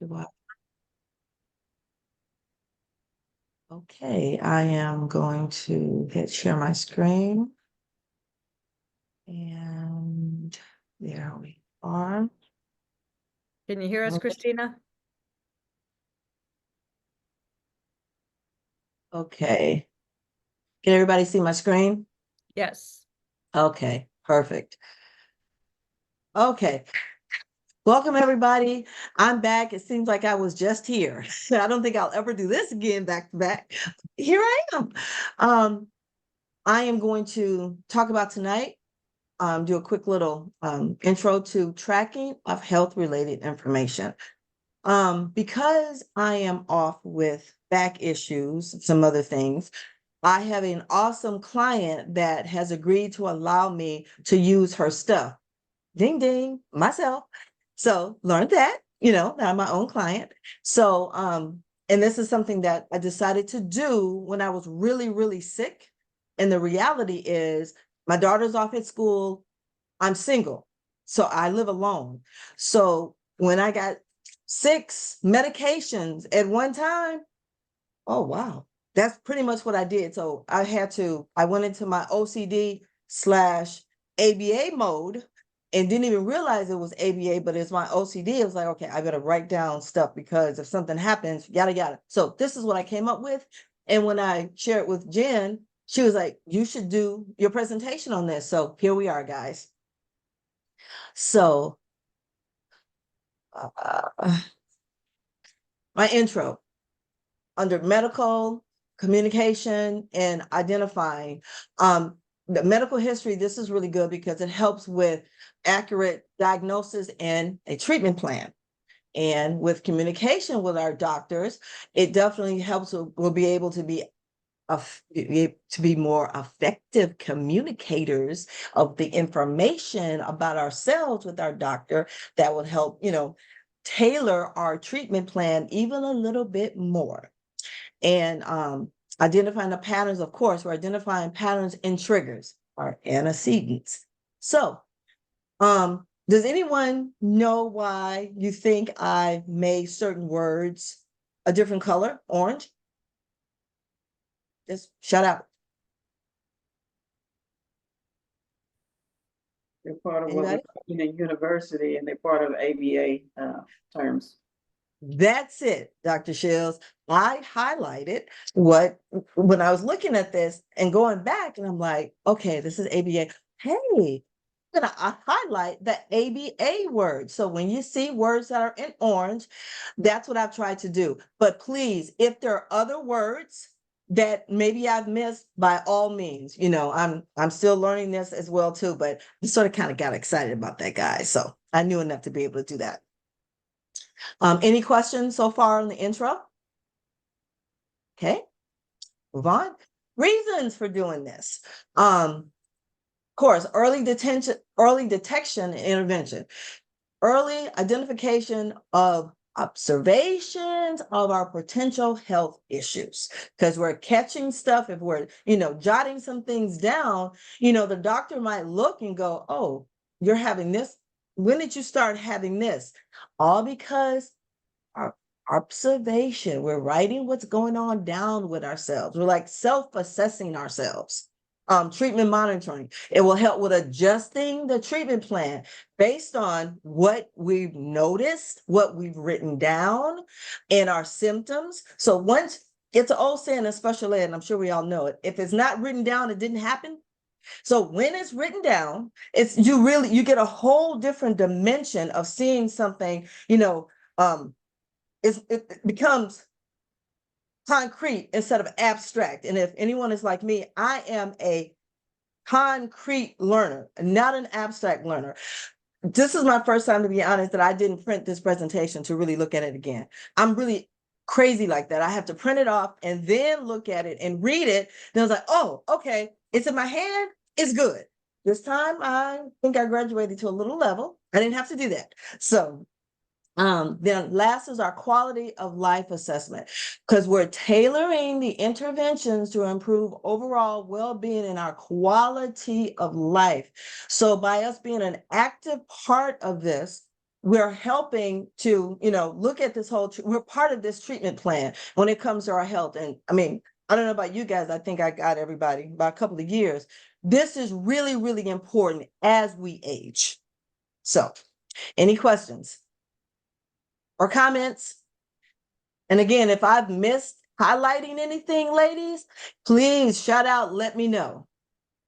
Do I? Okay, I am going to hit share my screen. And there we are. Can you hear us, Christina? Okay. Can everybody see my screen? Yes. Okay, perfect. Okay. Welcome, everybody. I'm back. It seems like I was just here. I don't think I'll ever do this again back to back. Here I am. I am going to talk about tonight, do a quick little intro to tracking of health-related information. Because I am off with back issues, some other things, I have an awesome client that has agreed to allow me to use her stuff. Ding, ding, myself. So learned that, that I'm my own client. So, and this is something that I decided to do when I was really, really sick. And the reality is my daughter's off at school. I'm single. So I live alone. So when I got 6 medications at one time, oh, wow. That's pretty much what I did. So I went into my OCD/ABA mode and didn't even realize it was ABA, but it's my OCD. It was like, okay, I better write down stuff because if something happens, yada, yada. So this is what I came up with. And when I shared it with Jen, she was like, you should do your presentation on this. So here we are, guys. So my intro. Under medical, communication, and identifying. The medical history, this is really good because it helps with accurate diagnosis and a treatment plan. And with communication with our doctors, it definitely helps. We'll be able to be more effective communicators of the information about ourselves with our doctor that will help, tailor our treatment plan even a little bit more. And identifying the patterns, of course, we're identifying patterns and triggers, our antecedents. So, does anyone know why you think I made certain words a different color, orange? Just shut up. They're part of Anybody? what we're talking in university, and they're part of ABA terms. That's it, Dr. Shields. I highlighted when I was looking at this and going back, and I'm like, okay, this is ABA. Hey, I highlight the ABA word. So when you see words that are in orange, that's what I've tried to do. But please, if there are other words that maybe I've missed, by all means, I'm still learning this as well too, but I sort of kind of got excited about that, guys. So I knew enough to be able to do that. Any questions so far on the intro? Okay, move on. Reasons for doing this. Of course, early detection and intervention. Early identification of observations of our potential health issues, because we're catching stuff. If we're, jotting some things down, the doctor might look and go, oh, you're having this. When did you start having this? All because our observation, we're writing what's going on down with ourselves. We're like self-assessing ourselves. Treatment monitoring, it will help with adjusting the treatment plan based on what we've noticed, what we've written down, and our symptoms. So once it's an old saying in special ed, and I'm sure we all know it, if it's not written down, it didn't happen. So when it's written down, you get a whole different dimension of seeing something, it becomes concrete instead of abstract. And if anyone is like me, I am a concrete learner, not an abstract learner. This is my first time, to be honest, that I didn't print this presentation to really look at it again. I'm really crazy like that. I have to print it off and then look at it and read it. Then I was like, oh, okay, it's in my hand, it's good. This time I think I graduated to a little level. I didn't have to do that. So then last is our quality of life assessment, because we're tailoring the interventions to improve overall well-being and our quality of life. So by us being an active part of this, we're helping to, look at this we're part of this treatment plan when it comes to our health. And I mean, I don't know about you guys. I think I got everybody by a couple of years. This is really, really important as we age. So, any questions or comments? And again, if I've missed highlighting anything, ladies, please shout out, let me know.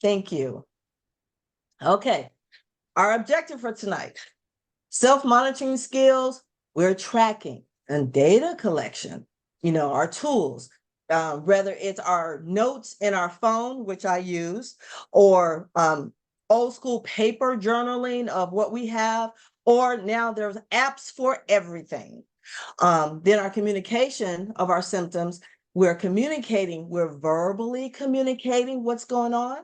Thank you. Okay, our objective for tonight, self-monitoring skills, we're tracking and data collection, our tools, whether it's our notes in our phone, which I use, or old school paper journaling of what we have, or now there's apps for everything. Then our communication of our symptoms, we're verbally communicating what's going on.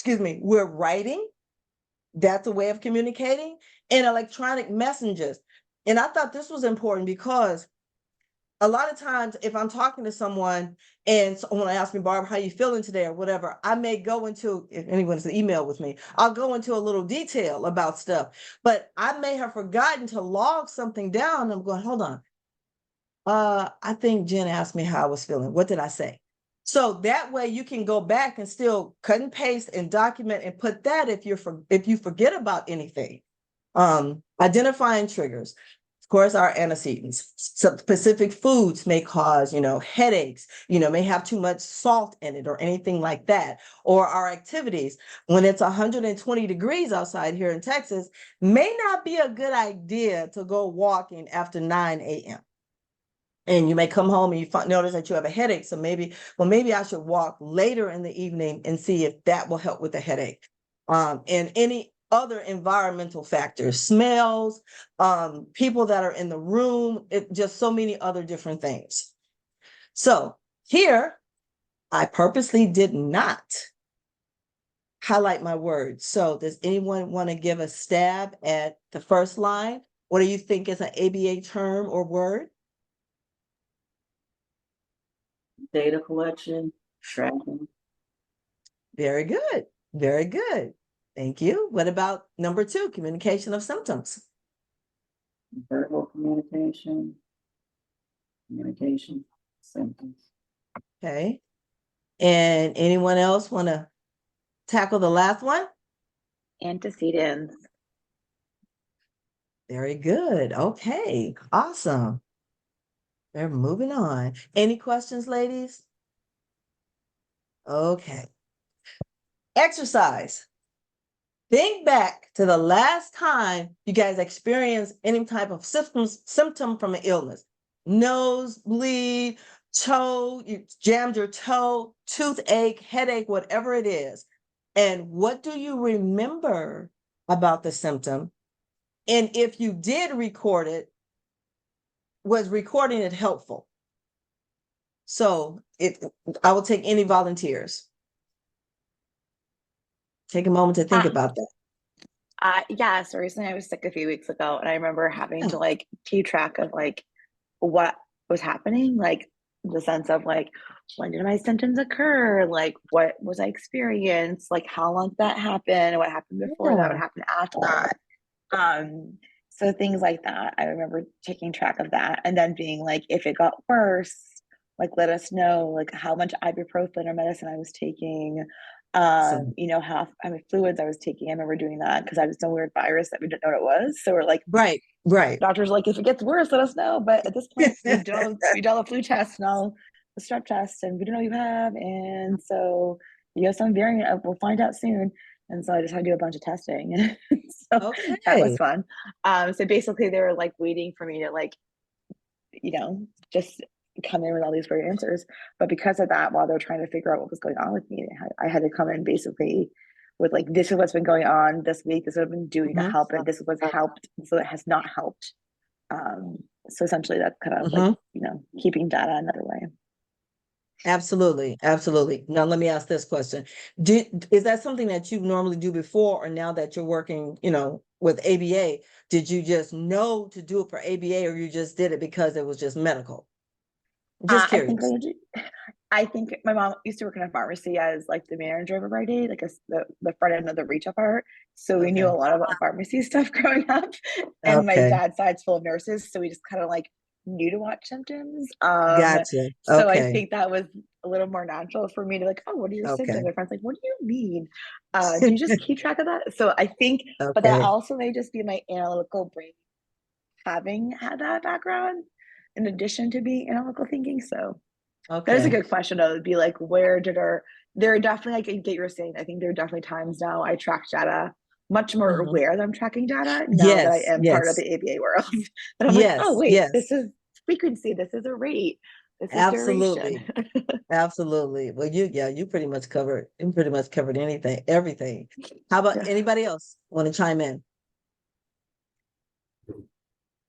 We're writing. That's a way of communicating, and electronic messages. And I thought this was important because a lot of times if I'm talking to someone and someone asks me, Barb, how you feeling today or whatever, I may go into, if anyone's email with me, I'll go into a little detail about stuff, but I may have forgotten to log something down. I'm going, hold on. I think Jen asked me how I was feeling. What did I say? So that way you can go back and still cut and paste and document and put that if you forget about anything. Identifying triggers. Of course, our antecedents. Some specific foods may cause, headaches, may have too much salt in it or anything like that. Or our activities, when it's 120 degrees outside here in Texas, may not be a good idea to go walking after 9 a.m. And you may come home and you notice that you have a headache. So maybe I should walk later in the evening and see if that will help with the headache. And any other environmental factors, smells, people that are in the room, just so many other different things. So here, I purposely did not highlight my words. So does anyone want to give a stab at the first line? What do you think is an ABA term or word? Data collection, tracking. Very good. Very good. Thank you. What about number 2, communication of symptoms? Verbal communication, symptoms. Okay. And anyone else want to tackle the last one? Antecedents. Very good. Okay. Awesome. They're moving on. Any questions, ladies? Okay. Exercise. Think back to the last time you guys experienced any type of symptom from an illness. Nose bleed, toe, you jammed your toe, toothache, headache, whatever it is. And what do you remember about the symptom? And if you did record it, was recording it helpful? So I will take any volunteers. Take a moment to think about that. Yeah, so recently I was sick a few weeks ago, and I remember having to like keep track of like what was happening, like the sense of like, when did my symptoms occur? Like, what was I experienced? Like, how long did that happen? What happened before that? What happened after that? So things like that. I remember taking track of that, and then being like, if it got worse, like let us know, like how much ibuprofen or medicine I was taking. How many fluids I was taking. I remember doing that because I had some weird virus that we didn't know what it was. So we're like, right. Doctors were like, if it gets worse, let us know. But at this point, we did all the flu tests and all the strep tests, and we don't know you have. And so you have some variant. We'll find out soon. And so I just had to do a bunch of testing. So that was fun. So basically, they were like waiting for me to like, just come in with all these great answers. But because of that, while they're trying to figure out what was going on with me, I had to come in basically with like, this is what's been going on this week, this is what I've been doing to help it, this is what's helped, so it has not helped. So essentially that's kind of like, keeping data another way. Absolutely. Now let me ask this question. Is that something that you normally do before, or now that you're working, with ABA, did you just know to do it for ABA, or you just did it because it was just medical? Just I think curious. I think my mom used to work in a pharmacy as like the manager of a Rite Aid, like the front end of the retail part. So we knew Okay. a lot about pharmacy stuff growing up. And my Okay. dad's side's full of nurses, so we just kind of like knew to watch symptoms. Gotcha. So I Okay. think that was a little more natural for me to like, oh, what are your Okay. symptoms? My friend's like, what do you mean? Do you just keep track of that? So I think, but that Okay. also may just be my analytical brain having had that background in addition to being analytical thinking. So that is a Okay. good question though. It'd be like, where did there are definitely, like, I get you were saying, I think there are definitely times now I track data much more Mhm. aware that I'm tracking data now that I Yes. am part of Yes. the ABA world. That I'm like, oh Yes. wait, this Yes. is frequency, this is a rate, this is duration. Absolutely. Absolutely. Well, you pretty much covered anything, everything. How about Yeah. anybody else want to chime in?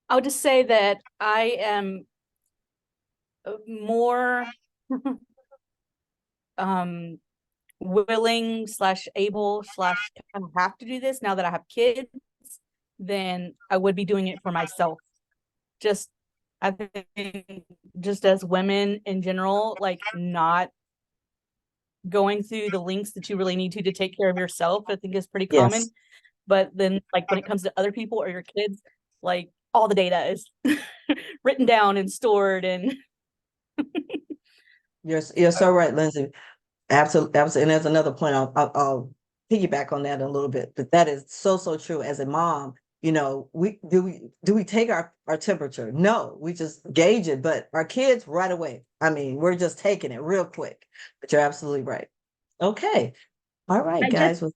I'll just say that I am more um willing slash able slash kind of have to do this now that I have kids than I would be doing it for myself. Just I think just as women in general, like not going through the links that you really need to take care of yourself, I think is pretty Yes. common. But then like when it comes to other people or your kids, like all the data is written down and stored and You're so right, Lindsay. Absolutely. Absolutely. And there's another point I'll piggyback on that a little bit, but that is so, so true. As a mom, we take our temperature? No, we just gauge it, but our kids right away. I mean, we're just taking it real quick, but you're absolutely right. Okay. All right, I just guys.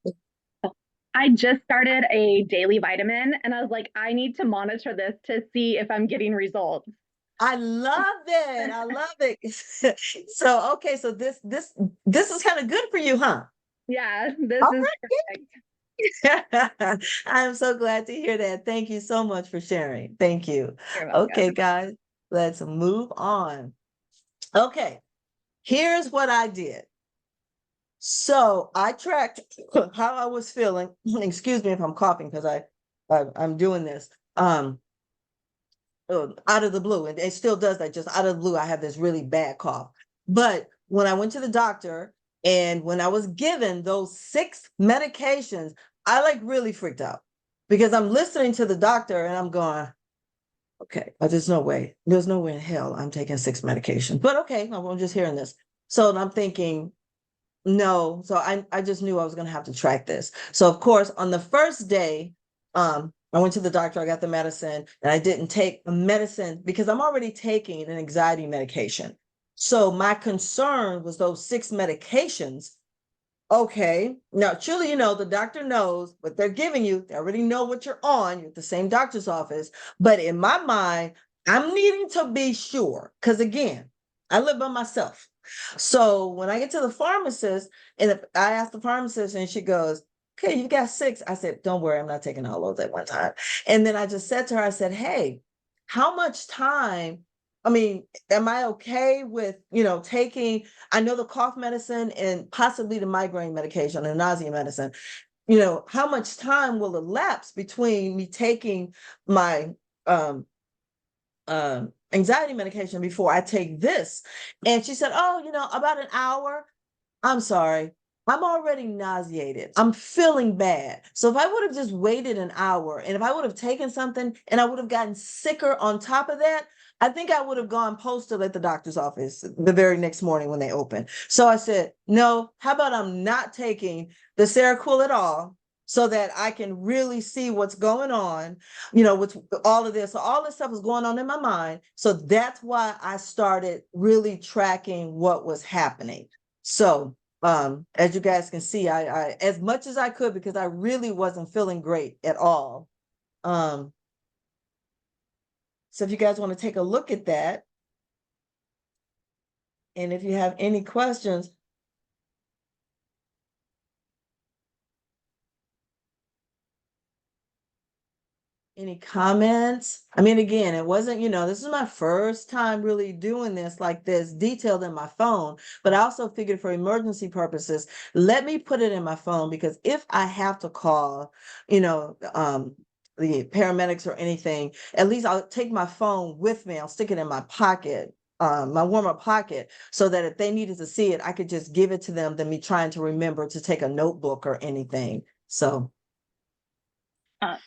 Well, I just started a daily vitamin and I was like, I need to monitor this to see if I'm getting results. I love it. I love it. So, okay. So this is kind of good for you, huh? Yeah, this All is right. I'm so glad to hear that. Thank you so much for sharing. Thank you. you're Okay, welcome. guys, let's move on. Okay, here's what I did. So I tracked how I was feeling. Excuse me if I'm coughing because I'm doing this out of the blue, and it still does that. Just out of the blue, I have this really bad cough. But when I went to the doctor and when I was given those 6 medications, I like really freaked out because I'm listening to the doctor and I'm going, okay, there's no way. There's no way in hell I'm taking 6 medications. But okay, I'm just hearing this. So I'm thinking, no. So I just knew I was going to have to track this. So of course, on the first day, I went to the doctor, I got the medicine, and I didn't take a medicine because I'm already taking an anxiety medication. So my concern was those 6 medications. Okay, now truly, the doctor knows what they're giving you. They already know what you're on. You're at the same doctor's office. But in my mind, I'm needing to be sure. Because again, I live by myself. So when I get to the pharmacist, and if I ask the pharmacist, and she goes, okay, you got 6. I said, don't worry, I'm not taking all those at one time. And then I just said to her, I said, hey, how much time? I mean, am I okay with, taking, I know the cough medicine and possibly the migraine medication and nausea medicine, how much time will elapse between me taking my um anxiety medication before I take this? And she said, oh, about an hour. I'm sorry. I'm already nauseated. I'm feeling bad. So if I would have just waited an hour and if I would have taken something and I would have gotten sicker on top of that, I think I would have gone postal at the doctor's office the very next morning when they opened. So I said, no, how about I'm not taking the Seroquel at all so that I can really see what's going on, with all of this. So all this stuff was going on in my mind. So that's why I started really tracking what was happening. So as you guys can see, I as much as I could, because I really wasn't feeling great at all. So if you guys want to take a look at that, and if you have any questions, any comments? I mean, again, it wasn't, this is my first time really doing this like this detailed in my phone, but I also figured for emergency purposes, let me put it in my phone because if I have to call, the paramedics or anything, at least I'll take my phone with me. I'll stick it in my pocket my warm-up pocket, so that if they needed to see it, I could just give it to them than me trying to remember to take a notebook or anything. So Uh,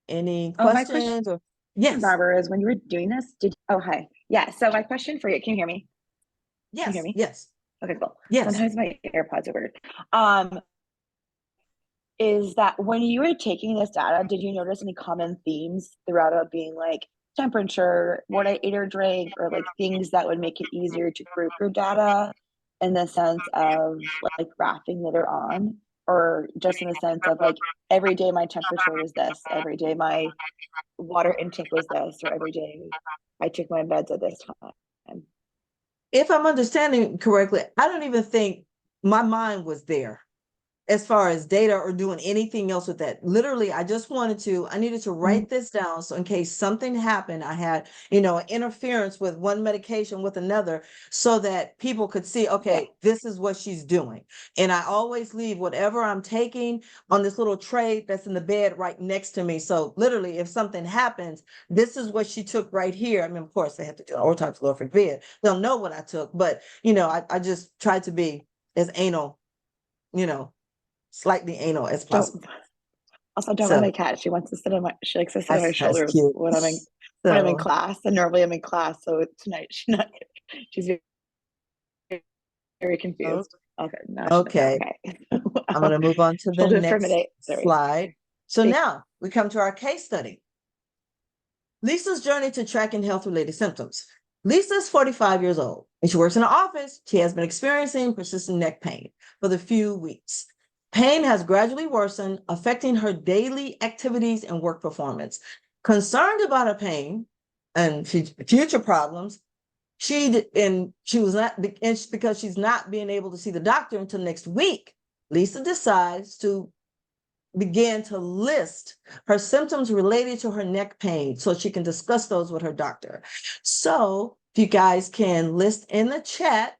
any my question, questions or yes, Barbara, is when you were doing this, hi. Yeah, so my question for you, can you hear me? Can you hear yes, me? yes, Okay, cool. yes. Sometimes my AirPods are weird. Is that when you were taking this data, did you notice any common themes throughout it being like temperature, what I ate or drank, or like things that would make it easier to group your data in the sense of like graphing later on, or just in the sense of like every day my temperature was this, every day my water intake was this, or every day I took my meds at this time? If I'm understanding correctly, I don't even think my mind was there as far as data or doing anything else with that. Literally, I needed to write this down. So in case something happened, I had, an interference with one medication with another, so that people could see, okay, this is what she's doing. And I always leave whatever I'm taking on this little tray that's in the bed right next to me. So literally, if something happens, this is what she took right here. I mean, of course, they have to do autopsy for bed. They'll know what I took, but I just tried to be as anal, slightly anal as possible. Don't mind my cat. She wants to sit on she likes to sit on my That's shoulders cute. when I'm in So, class. And normally I'm in class, so tonight she's very oh, confused. Okay, no, okay. okay. I'm going to move on to the She'll next discriminate. Sorry. slide. So Thank- now we come to our case study. Lisa's journey to tracking health-related symptoms. Lisa's 45 years old and she works in an office. She has been experiencing persistent neck pain for the few weeks. Pain has gradually worsened, affecting her daily activities and work performance. Concerned about her pain and future problems, she was not, because she's not being able to see the doctor until next week. Lisa decides to begin to list her symptoms related to her neck pain so she can discuss those with her doctor. So if you guys can list in the chat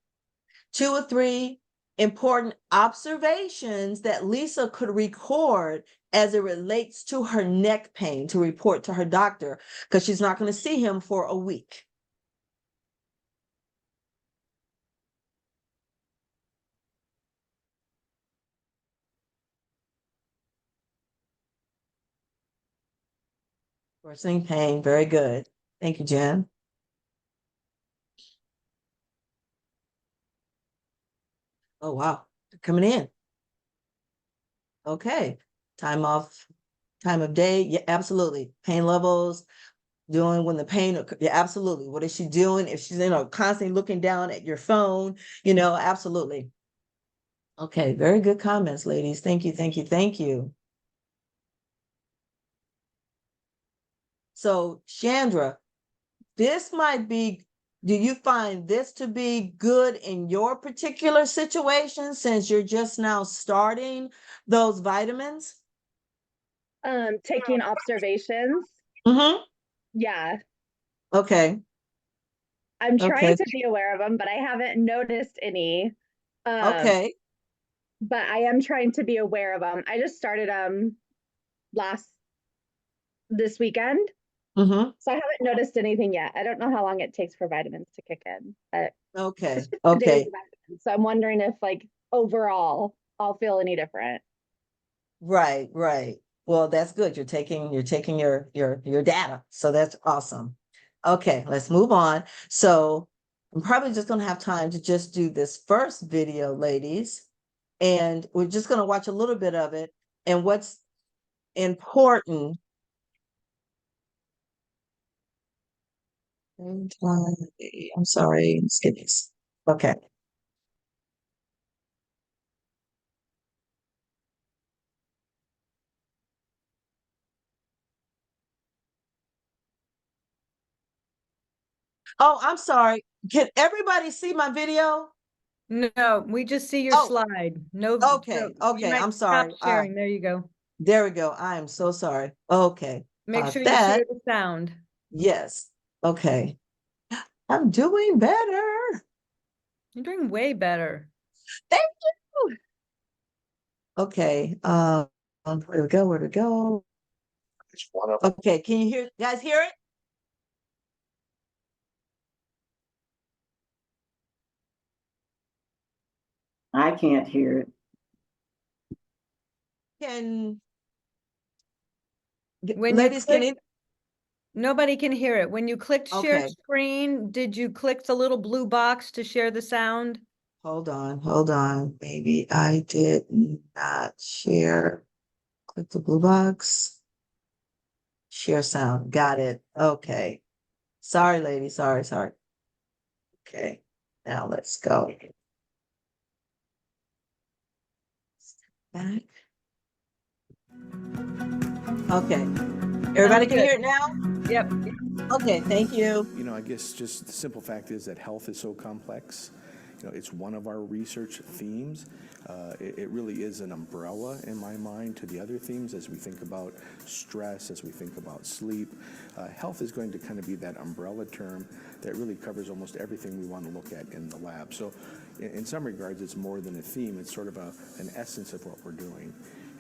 2 or 3 important observations that Lisa could record as it relates to her neck pain to report to her doctor, because she's not going to see him for a week. Worsening pain, very good. Thank you, Jen. Oh, wow, they're coming in. Okay, time of day, yeah, absolutely. Pain levels, doing when the pain, yeah, absolutely. What is she doing? If she's, constantly looking down at your phone, absolutely. Okay, very good comments, ladies. Thank you, thank you, thank you. So, Chandra, this might be, do you find this to be good in your particular situation since you're just now starting those vitamins? Taking observations. Mm-hmm. Yeah. Okay. I'm trying Okay. to be aware of them, but I haven't noticed any. Okay. But I am trying to be aware of them. I just started this weekend. Mm-hmm. So I haven't noticed anything yet. I don't know how long it takes for vitamins to kick in, but Okay. it's just a daily Okay. vitamin. So I'm wondering if like overall I'll feel any different. Right, right. Well, that's good. You're taking your data. So that's awesome. Okay, let's move on. So I'm probably just gonna have time to just do this first video, ladies. And we're just gonna watch a little bit of it. And what's important. I'm sorry, skip this. Okay. Oh, I'm sorry. Can everybody see my video? No, we just see your Oh, slide. No. okay, You okay, might I'm stop sorry. sharing. There you go. There we go. I am so sorry. Okay. Make sure you That, share the sound. yes. Okay. I'm doing better. You're doing way better. Thank you. Okay. Where to go? Where to go? Okay. Can you guys hear it? I can't hear it. Can When you ladies, can click, it? nobody can hear it. When you clicked share Okay. screen, did you click the little blue box to share the sound? Hold on. Maybe I did not share. Click the blue box. Share sound. Got it. Okay. Sorry, lady. Sorry. Okay. Now let's go. Back. Okay. Everybody Sounds can good. hear it now? Yep. Okay, thank you. You know, I guess just the simple fact is that health is so complex. You know, it's one of our research themes. It really is an umbrella in my mind to the other themes as we think about stress, as we think about sleep. Health is going to kind of be that umbrella term that really covers almost everything we want to look at in the lab. So in some regards, it's more than a theme. It's sort of an essence of what we're doing.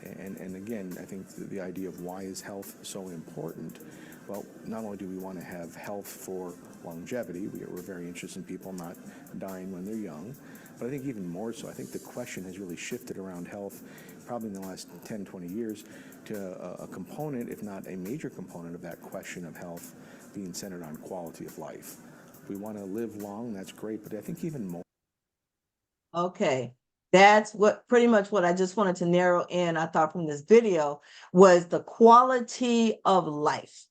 And again, I think the idea of why is health so important? Well, not only do we want to have health for longevity, we're very interested in people not dying when they're young, but I think even more so, I think the question has really shifted around health probably in the last 10, 20 years to a component, if not a major component of that question of health being centered on quality of life. If we want to live long, that's great, but I think even more. Okay. That's what pretty much what I just wanted to narrow in, I thought, from this video was the quality of life.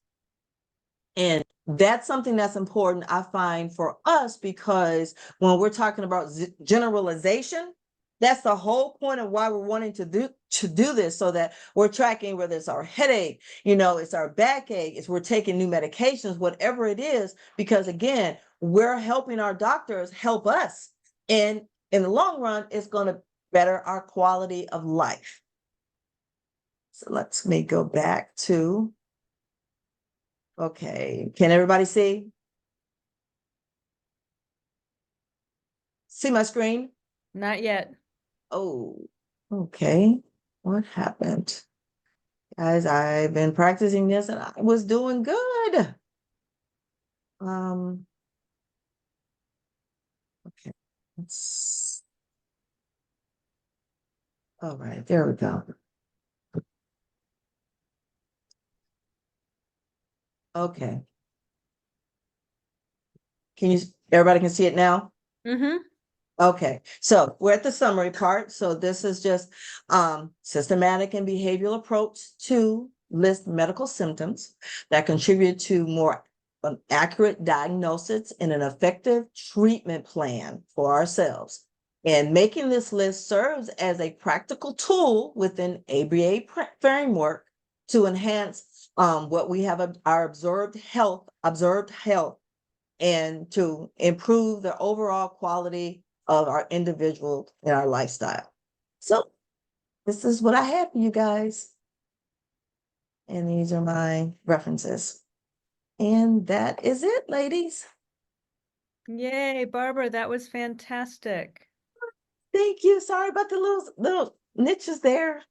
And that's something that's important, I find, for us, because when we're talking about generalization, that's the whole point of why we're wanting to do this, so that we're tracking whether it's our headache, it's our backache, it's we're taking new medications, whatever it is, because again, we're helping our doctors help us. And in the long run, it's going to better our quality of life. So let me go back to. Okay, can everybody see? See my screen? Not yet. Oh, okay. What happened? Guys, I've been practicing this and I was doing good. Okay, all right, there we go. Okay. Everybody can see it now? Mm-hmm. Okay, so we're at the summary part. So this is just systematic and behavioral approach to list medical symptoms that contribute to more accurate diagnosis and an effective treatment plan for ourselves. And making this list serves as a practical tool within ABA framework to enhance what we have our observed health, and to improve the overall quality of our individual and our lifestyle. So this is what I have for you guys. And these are my references. And that is it, ladies. Yay, Barbara, that was fantastic. Thank you. Sorry about the little niches there.